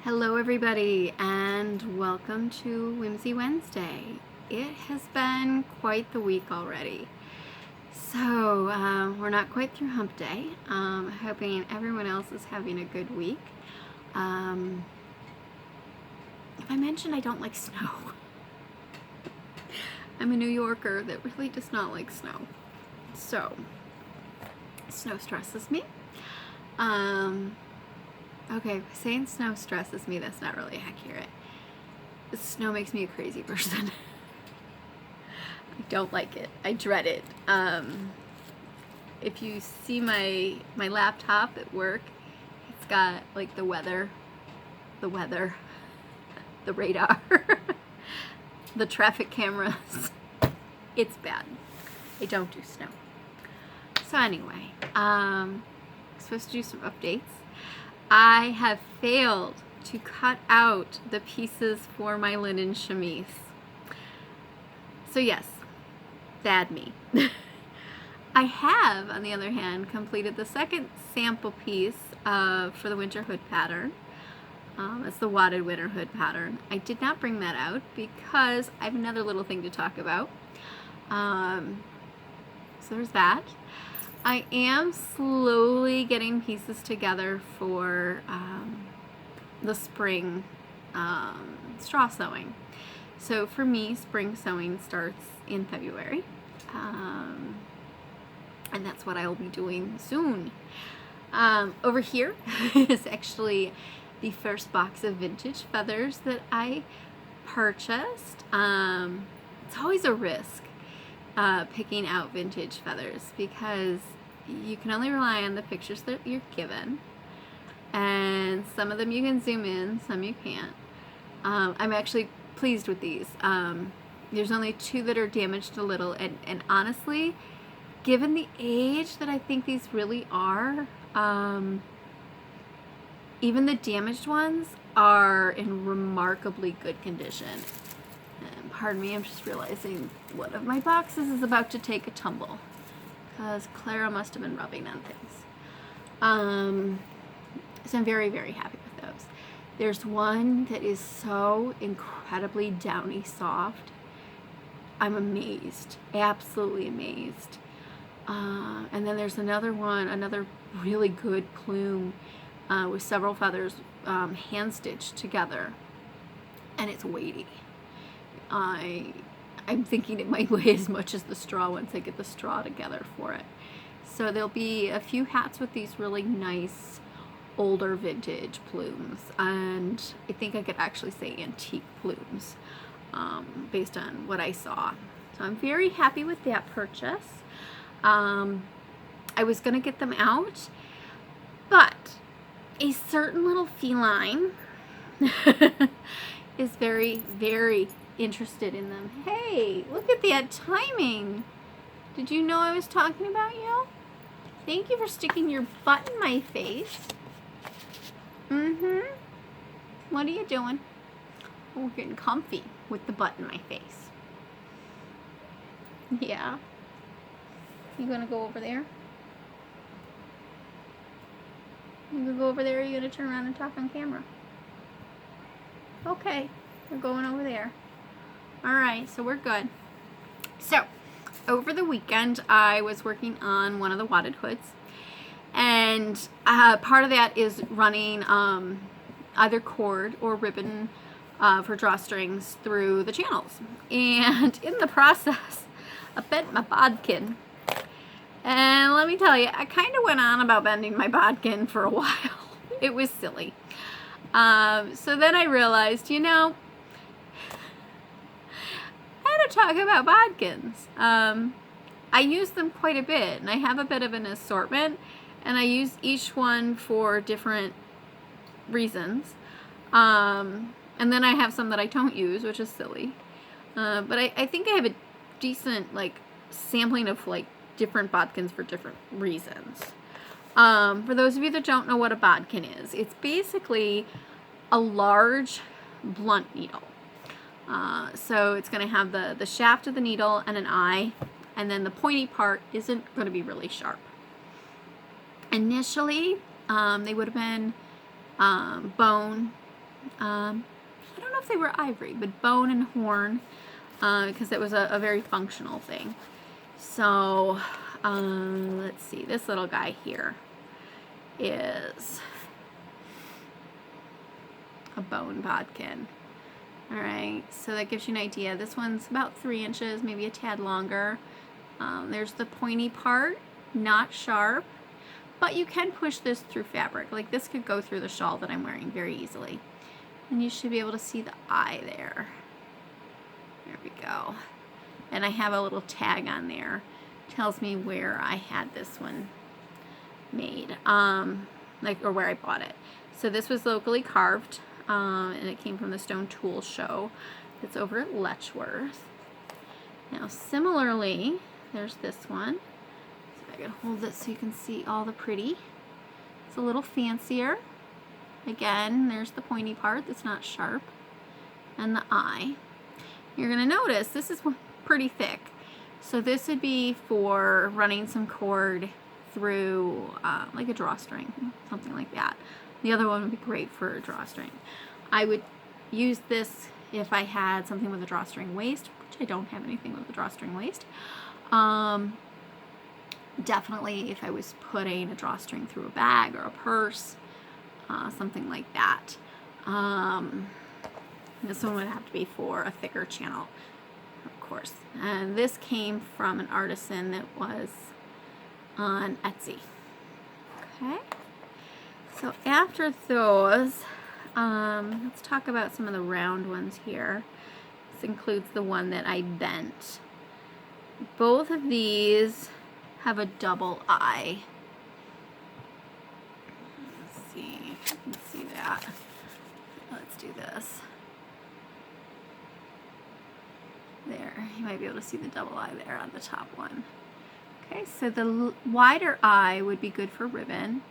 Hello everybody and welcome to Whimsy Wednesday. It has been quite the week already. So we're not quite through hump day. Hoping everyone else is having a good week. If I mentioned I don't like snow. I'm a New Yorker that really does not like snow. So snow stresses me. Okay, saying snow stresses me, that's not really accurate. Snow makes me a crazy person. I don't like it. I dread it. If you see my laptop at work, it's got like the weather, the radar, the traffic cameras. It's bad. I don't do snow. So anyway, I'm supposed to do some updates. I have failed to cut out the pieces for my linen chemise. So yes, bad me. I have, on the other hand, completed the second sample piece for the winter hood pattern. It's the Wadded winter hood pattern. I did not bring that out because I have another little thing to talk about. So there's that. I am slowly getting pieces together for the spring straw sewing. So for me, spring sewing starts in February, and that's what I will be doing soon. Over here is actually the first box of vintage feathers that I purchased. It's always a risk. Picking out vintage feathers because you can only rely on the pictures that you're given, and some of them you can zoom in, some you can't. I'm actually pleased with these. There's only 2 that are damaged a little, and honestly, given the age that I think these really are, even the damaged ones are in remarkably good condition. Pardon me, I'm just realizing one of my boxes is about to take a tumble because Clara must have been rubbing on things. So I'm very, very happy with those. There's one that is so incredibly downy soft. I'm amazed, absolutely amazed. And then there's another one, another really good plume with several feathers hand stitched together, and it's weighty. I'm thinking it might weigh as much as the straw once I get the straw together for it. So there'll be a few hats with these really nice older vintage plumes, and I think I could actually say antique plumes based on what I saw. So I'm very happy with that purchase. I was gonna get them out, but a certain little feline is very, very interested in them. Hey, look at that timing. Did you know I was talking about you? Thank you for sticking your butt in my face. What are you doing? Oh, we're getting comfy with the butt in my face. Yeah. You gonna go over there? You gonna go over there, or are you gonna turn around and talk on camera? Okay, we're going over there. Alright, so we're good. So, over the weekend, I was working on one of the wadded hoods, and part of that is running either cord or ribbon for drawstrings through the channels. And in the process, I bent my bodkin. And let me tell you, I kind of went on about bending my bodkin for a while. It was silly. So then I realized, you know, to talk about bodkins. I use them quite a bit, and I have a bit of an assortment, and I use each one for different reasons. And then I have some that I don't use, which is silly. But I think I have a decent sampling of different bodkins for different reasons. For those of you that don't know what a bodkin is, it's basically a large blunt needle. So it's going to have the shaft of the needle and an eye, and then the pointy part isn't going to be really sharp. Initially, they would have been bone I don't know if they were ivory, but bone and horn, because it was a very functional thing. So, let's see, this little guy here is a bone bodkin. All right, so that gives you an idea. This one's about 3 inches, maybe a tad longer. There's the pointy part, not sharp, but you can push this through fabric. Like this could go through the shawl that I'm wearing very easily. And you should be able to see the eye there. There we go. And I have a little tag on there. Tells me where I had this one made, or where I bought it. So this was locally carved, and it came from the Stone Tool Show. It's over at Letchworth. Now similarly, there's this one. So I can hold it so you can see all the pretty. It's a little fancier. Again, there's the pointy part that's not sharp, and the eye. You're gonna notice this is pretty thick. So this would be for running some cord through like a drawstring, something like that. The other one would be great for a drawstring. I would use this if I had something with a drawstring waist, which I don't have anything with a drawstring waist. Definitely if I was putting a drawstring through a bag or a purse, something like that. This one would have to be for a thicker channel, of course. And this came from an artisan that was on Etsy. Okay. So after those, let's talk about some of the round ones here. This includes the one that I bent. Both of these have a double eye. Let's see if you can see that. Let's do this. There, you might be able to see the double eye there on the top one. Okay, so the wider eye would be good for ribbon,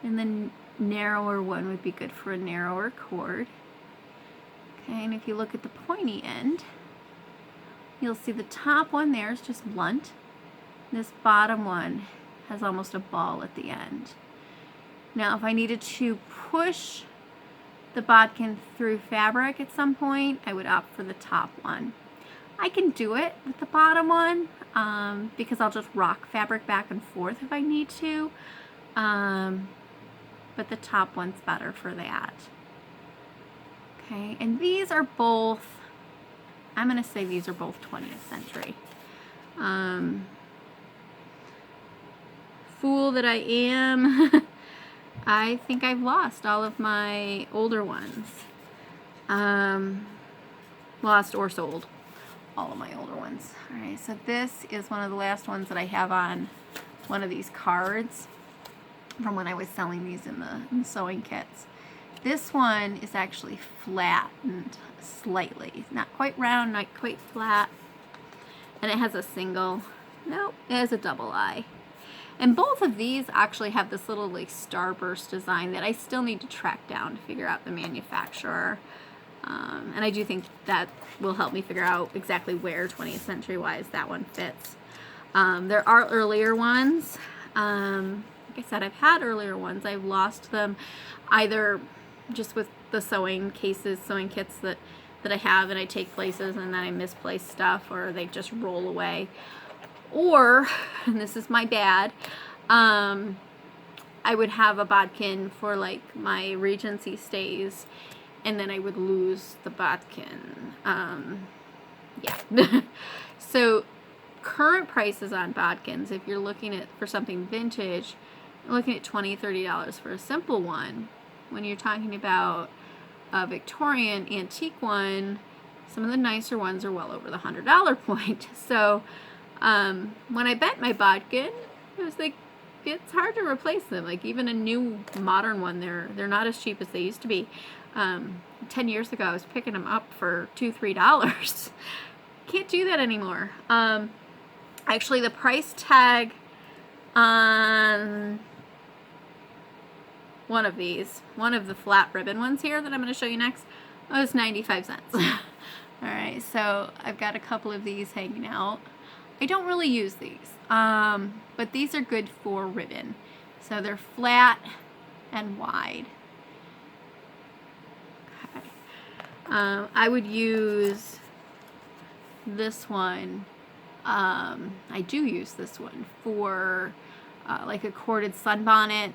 and the narrower one would be good for a narrower cord. Okay, and if you look at the pointy end, you'll see the top one there is just blunt. This bottom one has almost a ball at the end. Now, if I needed to push the bodkin through fabric at some point, I would opt for the top one. I can do it with the bottom one because I'll just rock fabric back and forth if I need to. But the top one's better for that. Okay, and these are both, I'm going to say these are both 20th century. Fool that I am, I think I've lost all of my older ones. Lost or sold all of my older ones. All right, so this is one of the last ones that I have on one of these cards from when I was selling these in the sewing kits. This one is actually flattened slightly. Not quite round, not quite flat. And it has a single, nope, it has a double eye. And both of these actually have this little like starburst design that I still need to track down to figure out the manufacturer. And I do think that will help me figure out exactly where 20th century wise that one fits. There are earlier ones. Like I said, I've had earlier ones. I've lost them either just with the sewing cases, sewing kits that I have and I take places and then I misplace stuff or they just roll away. Or, and this is my bad, I would have a bodkin for like my Regency stays and then I would lose the bodkin. Yeah. So current prices on bodkins, if you're looking at for something vintage, you're looking at $20, $30 for a simple one. When you're talking about a Victorian antique one, some of the nicer ones are well over the $100 point. So when I bent my bodkin, it was like, it's hard to replace them. Like even a new modern one, they're not as cheap as they used to be. 10 years ago, I was picking them up for $2, $3. Can't do that anymore. Actually, the price tag on one of these, one of the flat ribbon ones here that I'm going to show you next, was 95 cents. Alright, so I've got a couple of these hanging out. I don't really use these, but these are good for ribbon. So they're flat and wide. I would use this one. I do use this one for like a corded sunbonnet.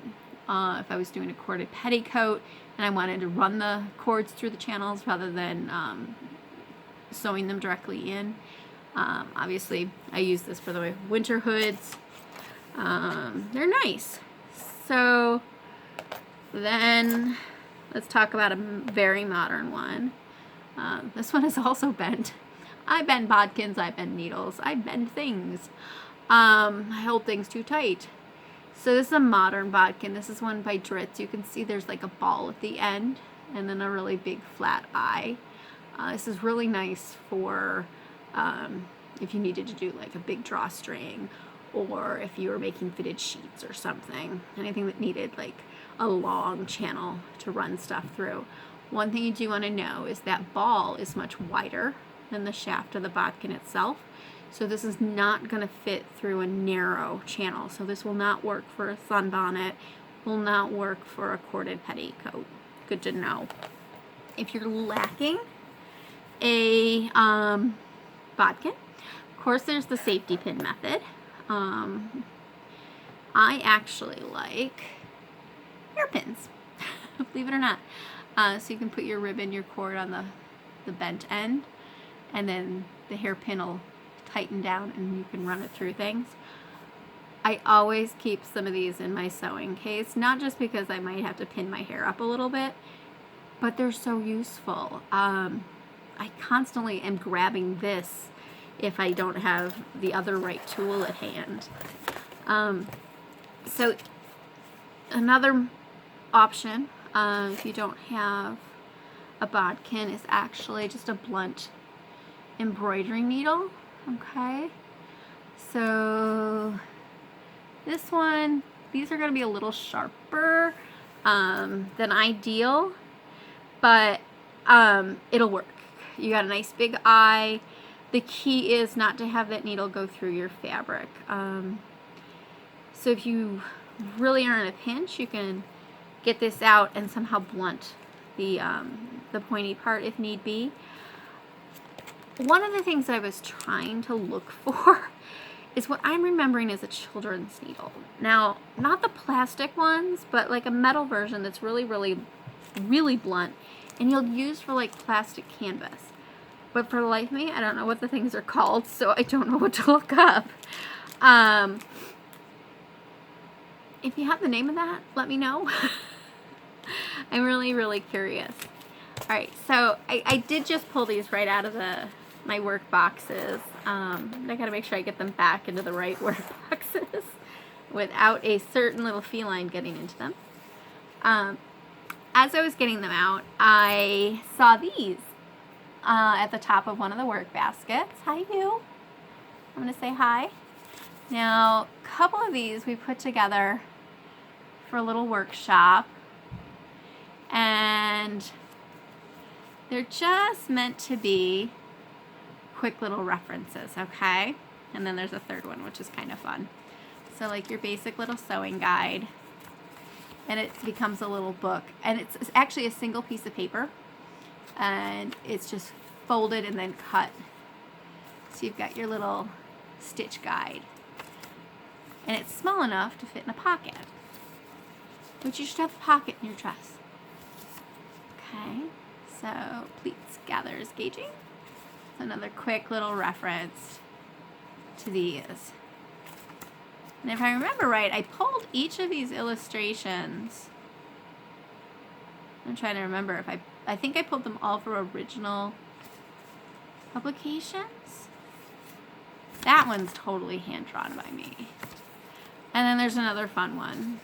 If I was doing a corded petticoat and I wanted to run the cords through the channels rather than sewing them directly in. Obviously, I use this for the winter hoods. They're nice. So then let's talk about a very modern one. This one is also bent. I bend bodkins, I bend needles, I bend things. I hold things too tight. So this is a modern bodkin. This is one by Dritz. You can see there's like a ball at the end and then a really big flat eye. This is really nice for if you needed to do like a big drawstring, or if you were making fitted sheets or something. Anything that needed like a long channel to run stuff through. One thing you do want to know is that ball is much wider than the shaft of the bodkin itself. So this is not going to fit through a narrow channel. So this will not work for a sunbonnet, will not work for a corded petticoat. Good to know. If you're lacking a bodkin, of course there's the safety pin method. I actually like hairpins, believe it or not. So you can put your ribbon, your cord on the bent end, and then the hairpin will tighten down and you can run it through things. I always keep some of these in my sewing case, not just because I might have to pin my hair up a little bit, but they're so useful. I constantly am grabbing this if I don't have the other right tool at hand. So another option, if you don't have a bodkin, is actually just a blunt embroidery needle. Okay, so this one, these are going to be a little sharper than ideal, but it'll work. You got a nice big eye. The key is not to have that needle go through your fabric. So if you really are in a pinch, you can get this out and somehow blunt the pointy part if need be. One of the things that I was trying to look for is what I'm remembering is a children's needle. Now, not the plastic ones, but like a metal version that's really, really, really blunt, and you'll use for like plastic canvas. But for the life of me, I don't know what the things are called, so I don't know what to look up. If you have the name of that, let me know. I'm really, really curious. All right, so I did just pull these right out of my work boxes. I gotta make sure I get them back into the right work boxes without a certain little feline getting into them. As I was getting them out, I saw these at the top of one of the work baskets. Hi, you. I'm gonna say hi. Now, a couple of these we put together for a little workshop, and they're just meant to be quick little references, okay? And then there's a third one, which is kind of fun. So like your basic little sewing guide, and it becomes a little book, and it's actually a single piece of paper, and it's just folded and then cut. So you've got your little stitch guide, and it's small enough to fit in a pocket, which you should have a pocket in your dress. Okay, so pleats, gathers, gauging. Another quick little reference to these. And if I remember right, I pulled each of these illustrations. I'm trying to remember if I think I pulled them all for original publications. That one's totally hand drawn by me. And then there's another fun one.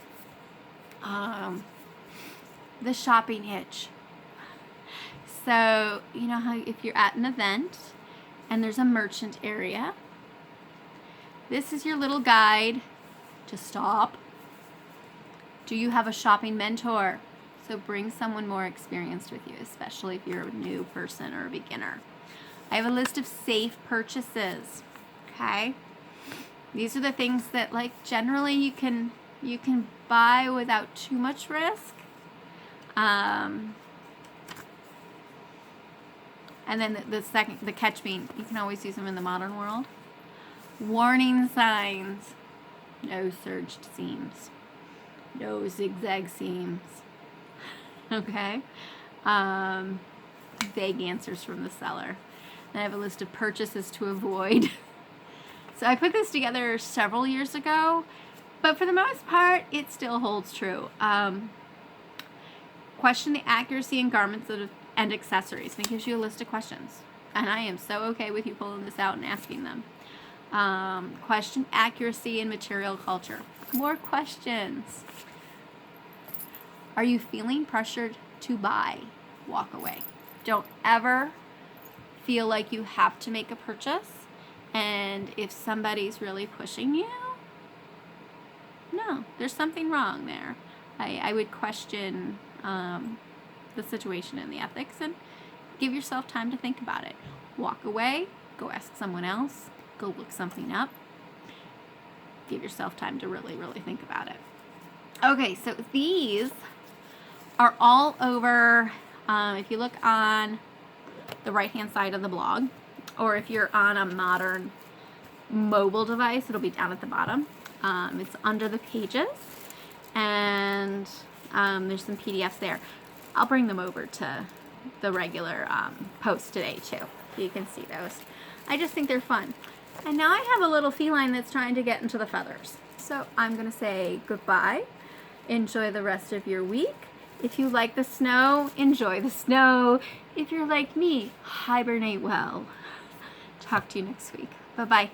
The Shopping Hitch. So, you know how if you're at an event and there's a merchant area, this is your little guide to stop. Do you have a shopping mentor? So bring someone more experienced with you, especially if you're a new person or a beginner. I have a list of safe purchases, okay? These are the things that like generally you can buy without too much risk. And then the catch being, you can always use them in the modern world. Warning signs. No serged seams. No zigzag seams. Okay? Vague answers from the seller. Then I have a list of purchases to avoid. So I put this together several years ago, but for the most part, it still holds true. Question the accuracy in garments and accessories. And it gives you a list of questions. And I am so okay with you pulling this out and asking them. Question accuracy in material culture. More questions. Are you feeling pressured to buy? Walk away. Don't ever feel like you have to make a purchase. And if somebody's really pushing you, no, there's something wrong there. I would question the situation and the ethics and give yourself time to think about it. Walk away, go ask someone else, go look something up. Give yourself time to really, really think about it. Okay, so these are all over, if you look on the right-hand side of the blog, or if you're on a modern mobile device, it'll be down at the bottom. It's under the pages, and there's some PDFs there. I'll bring them over to the regular post today too, so you can see those. I just think they're fun. And now I have a little feline that's trying to get into the feathers. So I'm going to say goodbye. Enjoy the rest of your week. If you like the snow, enjoy the snow. If you're like me, hibernate well. Talk to you next week. Bye-bye.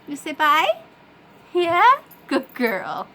You say bye? Yeah? Good girl.